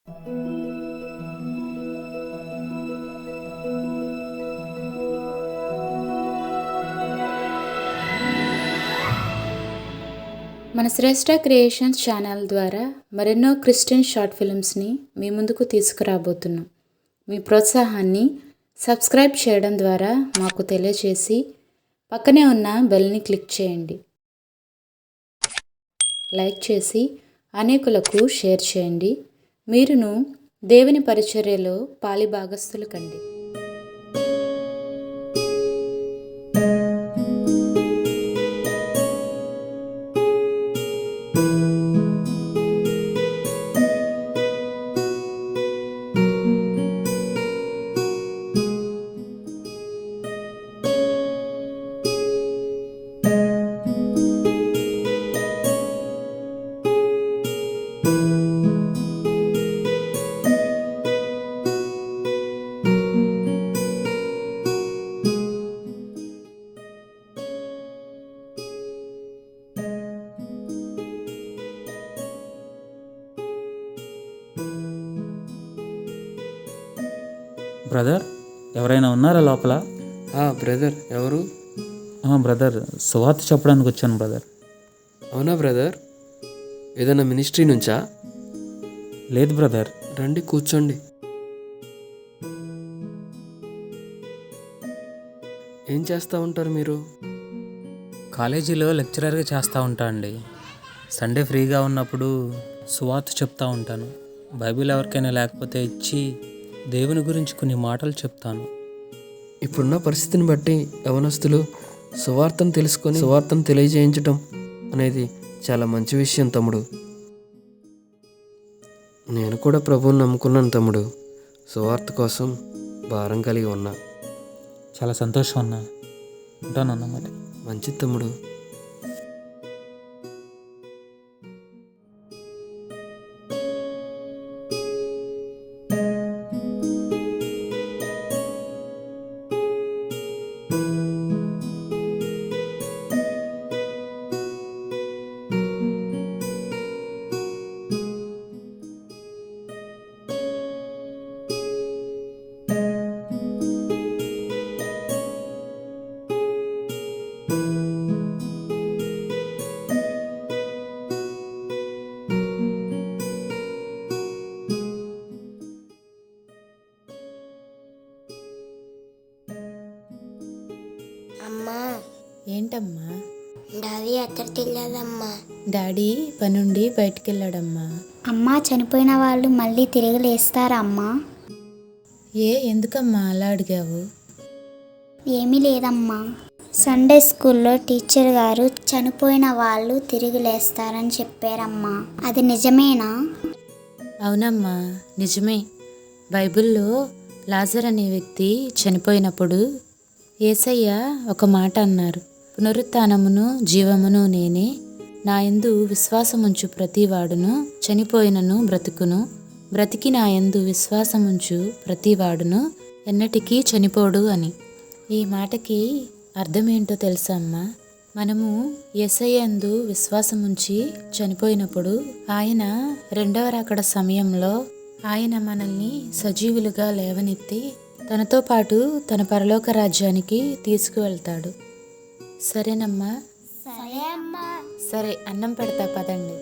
మన శ్రేష్ఠ creations channel ద్వారా మరెన్నో క్రిస్టియన్ షార్ట్ ఫిల్మ్స్ని మీ ముందుకు తీసుకురాబోతున్నాం. మీ ప్రోత్సాహాన్ని సబ్స్క్రైబ్ చేయడం ద్వారా మాకు తెలియజేసి పక్కనే ఉన్న బెల్ని క్లిక్ చేయండి. లైక్ చేసి అనేకులకు షేర్ చేయండి. మీరును దేవుని పరిచర్యలో పాలిభాగస్తులు కండి. బ్రదర్, ఎవరైనా ఉన్నారా లోపల? బ్రదర్, ఎవరు? బ్రదర్, సువార్త చెప్పడానికి వచ్చాను బ్రదర్. అవునా బ్రదర్? ఏదైనా మినిస్ట్రీ నుంచా? లేదు బ్రదర్. రండి, కూర్చోండి. ఏం చేస్తూ ఉంటారు మీరు? కాలేజీలో లెక్చరర్గా చేస్తూ ఉంటా అండి. సండే ఫ్రీగా ఉన్నప్పుడు సువార్త చెప్తూ ఉంటాను. బైబిల్ ఎవరికైనా లేకపోతే ఇచ్చి దేవుని గురించి కొన్ని మాటలు చెప్తాను. ఇప్పుడున్న పరిస్థితిని బట్టి యవనస్తులు సువార్తను తెలుసుకొని సువార్తను తెలియజేయించటం అనేది చాలా మంచి విషయం తమ్ముడు. నేను కూడా ప్రభువుని నమ్ముకున్నాను తమ్ముడు. సువార్త కోసం భారం కలిగి ఉన్నా. చాలా సంతోషం అన్నా. ఉంటాను అన్నమాట. మంచిది తమ్ముడు. అమ్మా, ఏంటమ్మా? డాడీ ఎక్కడికి వెళ్ళాదమ్మా? డాడీ పనుండి బయటికి వెళ్ళాడమ్మా. అమ్మా, చనిపోయిన వాళ్ళు మళ్ళీ తిరిగి లేస్తారా అమ్మా? ఎందుకమ్మా అలా అడిగావు? ఏమీ లేదమ్మా. సండే స్కూల్లో టీచర్ గారు చనిపోయిన వాళ్ళు తిరిగి లేస్తారని చెప్పారమ్మా. అది నిజమేనా? అవునమ్మా, నిజమే. బైబిల్లో లాజర్ అనే వ్యక్తి చనిపోయినప్పుడు యేసయ్య ఒక మాట అన్నారు. పునరుత్థానమును జీవమును నేనే, నా యందు విశ్వాసముంచు ప్రతివాడును చనిపోయినను బ్రతుకును, బ్రతికి నా యందు విశ్వాసముంచు ప్రతివాడును ఎన్నటికీ చనిపోడు అని. ఈ మాటకి అర్థమేంటో తెలుసా అమ్మా? మనము యేసయ్య యందు విశ్వాసముంచి చనిపోయినప్పుడు ఆయన రెండవ రాకడ సమయంలో ఆయన మనల్ని సజీవులుగా లేవనెత్తి తనతో పాటు తన పరలోక రాజ్యానికి తీసుకువెళ్తాడు. సరేనమ్మా? సరే, అన్నం పెడతా పదండి.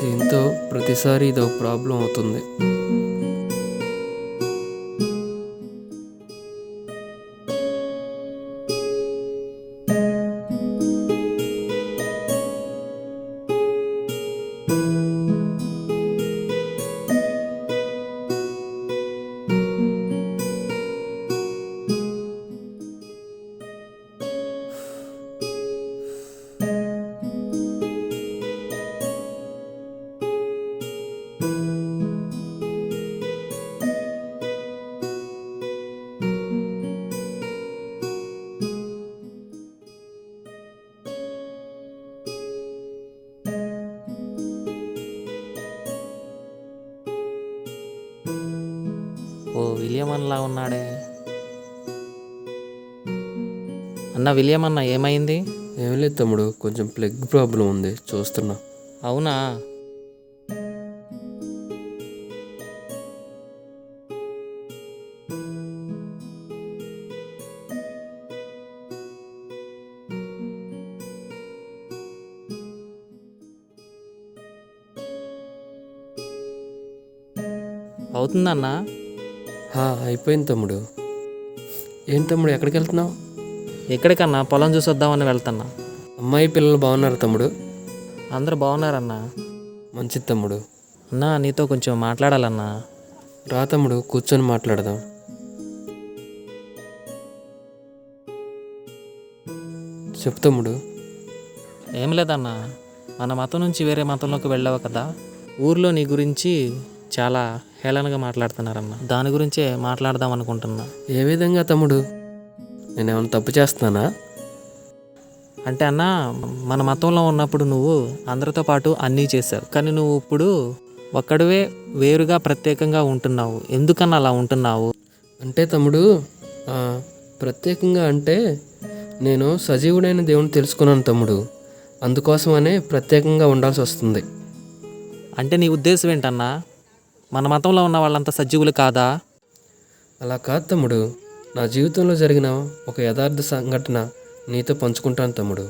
దీంతో ప్రతిసారి ఇదో ప్రాబ్లం అవుతుంది. విలియం అన్నలా ఉన్నాడే. అన్న విలియం అన్న ఏమైంది? ఏం లేదు తమ్ముడు, కొంచెం ప్లగ్ ప్రాబ్లం ఉంది, చూస్తున్నా. అవునా? అవుతుందన్నా? అయిపోయింది తమ్ముడు. ఏం తమ్ముడు, ఎక్కడికి వెళ్తున్నావు? ఎక్కడికన్నా? పొలం చూసి వద్దామని వెళ్తున్నా. అమ్మాయి పిల్లలు బాగున్నారు తమ్ముడు? అందరూ బాగున్నారన్నా. మంచిది తమ్ముడు. అన్నా నీతో కొంచెం మాట్లాడాలన్నా. రా తమ్ముడు, కూర్చొని మాట్లాడదాం. చెప్పు తమ్ముడు. ఏం లేదన్నా, మన మతం నుంచి వేరే మతంలోకి వెళ్ళావు కదా, ఊర్లో నీ గురించి చాలా హేళనగా మాట్లాడుతున్నారన్న. దాని గురించే మాట్లాడదాం అనుకుంటున్నా. ఏ విధంగా తమ్ముడు? నేనేమైనా తప్పు చేస్తున్నానా? అంటే అన్న, మన మతంలో ఉన్నప్పుడు నువ్వు అందరితో పాటు అన్నీ చేసావు, కానీ నువ్వు ఇప్పుడు ఒక్కడివే వేరుగా ప్రత్యేకంగా ఉంటున్నావు. ఎందుకన్నా అలా ఉంటున్నావు? అంటే తమ్ముడు, ప్రత్యేకంగా అంటే నేను సజీవుడైన దేవుని తెలుసుకున్నాను తమ్ముడు, అందుకోసమనే ప్రత్యేకంగా ఉండాల్సి వస్తుంది. అంటే నీ ఉద్దేశం ఏంటన్నా? మన మతంలో ఉన్న వాళ్ళంతా సజీవులు కాదా? అలా కాదు తమ్ముడు, నా జీవితంలో జరిగిన ఒక యథార్థ సంఘటన నీతో పంచుకుంటాను తమ్ముడు.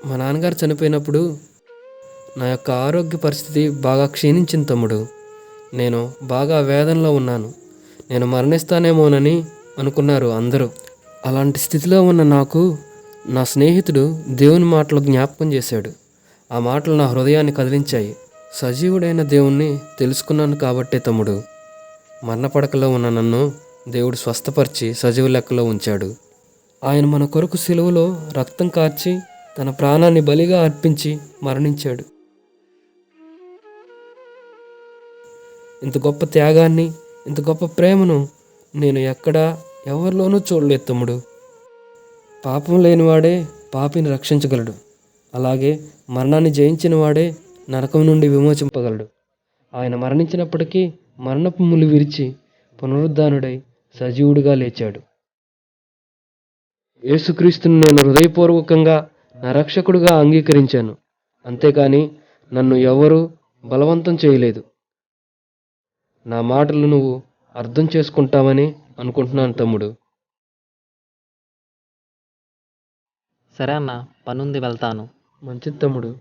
మా నాన్నగారు చనిపోయినప్పుడు నా యొక్క ఆరోగ్య పరిస్థితి బాగా క్షీణించింది తమ్ముడు. నేను బాగా వేదనలో ఉన్నాను. నేను మరణిస్తానేమోనని అనుకున్నారు అందరూ. అలాంటి స్థితిలో ఉన్న నాకు నా స్నేహితుడు దేవుని మాటలు జ్ఞాపకం చేశాడు. ఆ మాటలు నా హృదయాన్ని కదిలించాయి. సజీవుడైన దేవుణ్ణి తెలుసుకున్నాను కాబట్టే తమ్ముడు, మరణపడకలో ఉన్న నన్ను దేవుడు స్వస్థపరిచి సజీవ లెక్కలో ఉంచాడు. ఆయన మన కొరకు సిలువలో రక్తం కార్చి తన ప్రాణాన్ని బలిగా అర్పించి మరణించాడు. ఇంత గొప్ప త్యాగాన్ని, ఇంత గొప్ప ప్రేమను నేను ఎక్కడా ఎవరిలోనూ చూడలేదు తమ్ముడు. పాపం లేనివాడే పాపిని రక్షించగలడు. అలాగే మరణాన్ని జయించిన వాడే నరకం నుండి విమోచింపగలడు. ఆయన మరణించినప్పటికీ మరణపు ములు విరిచి పునరుద్ధానుడై సజీవుడిగా లేచాడు. యేసుక్రీస్తుని నేను హృదయపూర్వకంగా నా రక్షకుడిగా అంగీకరించాను. అంతేకాని నన్ను ఎవరూ బలవంతం చేయలేదు. నా మాటలు నువ్వు అర్థం చేసుకుంటావని అనుకుంటున్నాను తమ్ముడు. సరే అన్న, పనుంది, వెళ్తాను. మంచిది తమ్ముడు.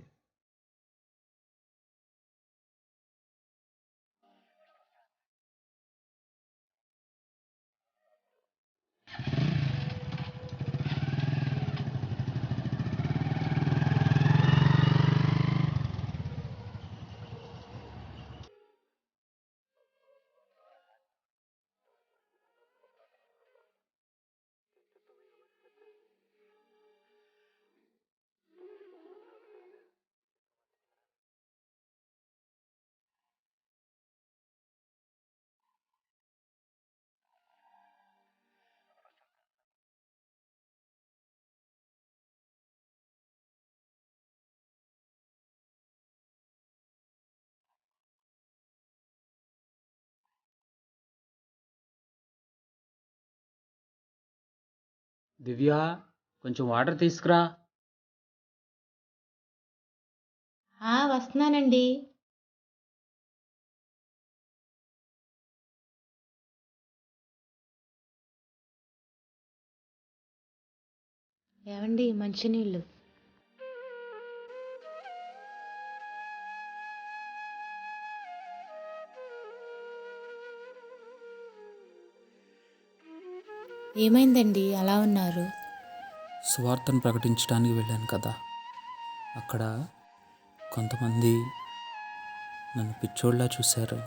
దివ్య, కొంచెం వాటర్ తీసుకురా. వస్తున్నానండి. ఏవండి, మంచినీళ్ళు. ఏమైందండి అలా ఉన్నారు? సువార్తను ప్రకటించడానికి వెళ్ళాను కదా, అక్కడ కొంతమంది నన్ను పిచ్చోళ్ళ చూశారు.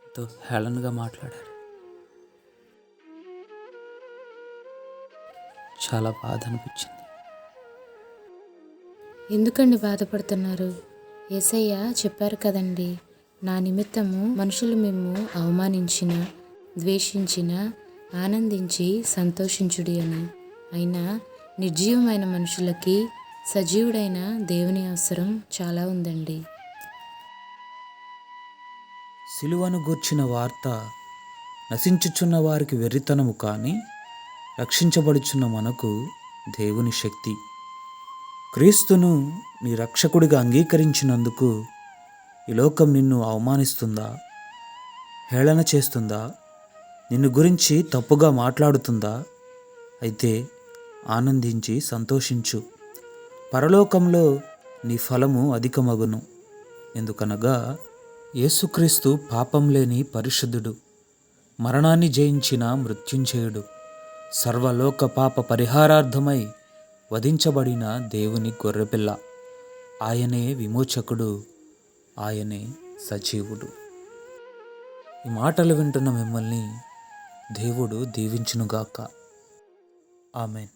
ఎంతో హేళనగా మాట్లాడారు. చాలా బాధ అనిపించింది. ఎందుకండి బాధపడుతున్నారు? యేసయ్య చెప్పారు కదండి, నా నిమిత్తము మనుషులు మిమ్ము అవమానించిన, ద్వేషించిన, ఆనందించి సంతోషించుడి అని. అయినా నిర్జీవమైన మనుషులకి సజీవుడైన దేవుని అవసరం చాలా ఉందండి. సిలువను గూర్చిన వార్త నశించుచున్న వారికి వెర్రితనము కానీ రక్షించబడుచున్న మనకు దేవుని శక్తి. క్రీస్తును నీ రక్షకుడిగా అంగీకరించినందుకు ఈ లోకం నిన్ను అవమానిస్తుందా, హేళన చేస్తుందా, నిన్ను గురించి తప్పుగా మాట్లాడుతుందా? అయితే ఆనందించి సంతోషించు. పరలోకంలో నీ ఫలము అధికమగును. ఎందుకనగా యేసుక్రీస్తు పాపం లేని పరిశుద్ధుడు, మరణాన్ని జయించిన మృత్యుంజయుడు, సర్వలోక పాప పరిహారార్థమై వధించబడిన దేవుని గొర్రెపిల్ల. ఆయనే విమోచకుడు, ఆయనే సజీవుడు. ఈ మాటలు వింటున్న మిమ్మల్ని దేవుడు దీవించునుగాక. ఆమెన్.